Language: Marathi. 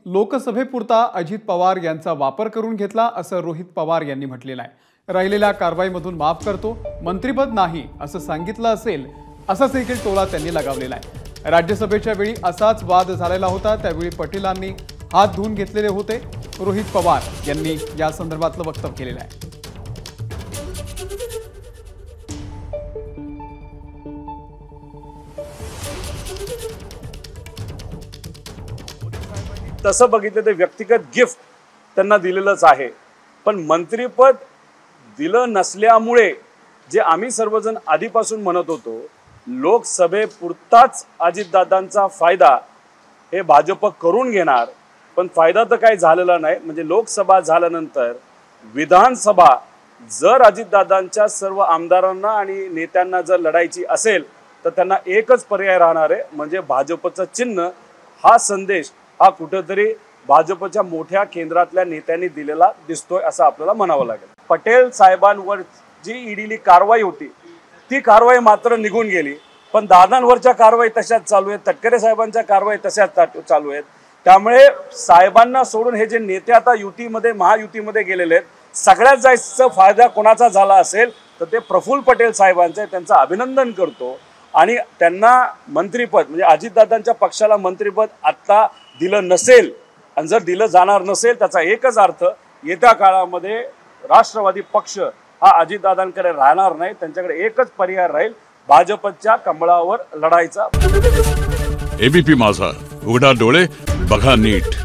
लोकसभेपुरता अजित पवार यांचा वापर करून घेतला असं रोहित पवार यांनी म्हटलेलं आहे। राहिलेल्या कारवाईमधून माफ करतो, मंत्रिपद नाही असं सांगितलं असेल असाच देखील टोला त्यांनी लगावलेला आहे। राज्यसभेच्या वेळी असाच वाद झालेला होता, त्यावेळी पटेलांनी हात धुवून घेतलेले होते। रोहित पवार यांनी या संदर्भातलं वक्तव्य केलेलं आहे। तसं बघितलं तर व्यक्तिगत गिफ्ट त्यांना दिलेलंच आहे, पण मंत्रिपद दिलं नसल्यामुळे जे आम्ही सर्वजण आधीपासून म्हणत होतो लोकसभेपुरताच अजितदादांचा फायदा हे भाजप करून घेणार, पण फायदा तर काही झालेला नाही। म्हणजे लोकसभा झाल्यानंतर विधानसभा जर अजितदादांच्या सर्व आमदारांना आणि नेत्यांना जर लढायची असेल तर त्यांना एकच पर्याय राहणार आहे, म्हणजे भाजपचं चिन्ह। हा संदेश हा कुठेतरी भाजपच्या मोठ्या केंद्रातल्या नेत्यांनी दिलेला दिसतोय असं आपल्याला म्हणावं लागेल। पटेल साहेबांवर जी ईडीली कारवाई होती ती कारवाई मात्र निघून गेली, पण दादांवरच्या कारवाई तशाच चालू आहेत, तटकरे साहेबांच्या कारवाई तशाच चालू आहेत। त्यामुळे साहेबांना सोडून हे जे नेते आता युतीमध्ये महायुतीमध्ये गेलेले आहेत, सगळ्यात जास्त फायदा कोणाचा झाला असेल तर ते प्रफुल्ल पटेल साहेबांचे। त्यांचं अभिनंदन करतो आणि त्यांना मंत्रिपद म्हणजे अजितदादांच्या पक्षाला मंत्रिपद आत्ता दिलं नसेल आणि जर दिलं जाणार नसेल त्याचा एकच अर्थ येत्या काळामध्ये राष्ट्रवादी पक्ष हा अजितदादांकडे राहणार नाही, त्यांच्याकडे एकच पर्याय राहील भाजपच्या कमळावर लढायचा। एबीपी माझा, उघडा डोळे बघा नीट।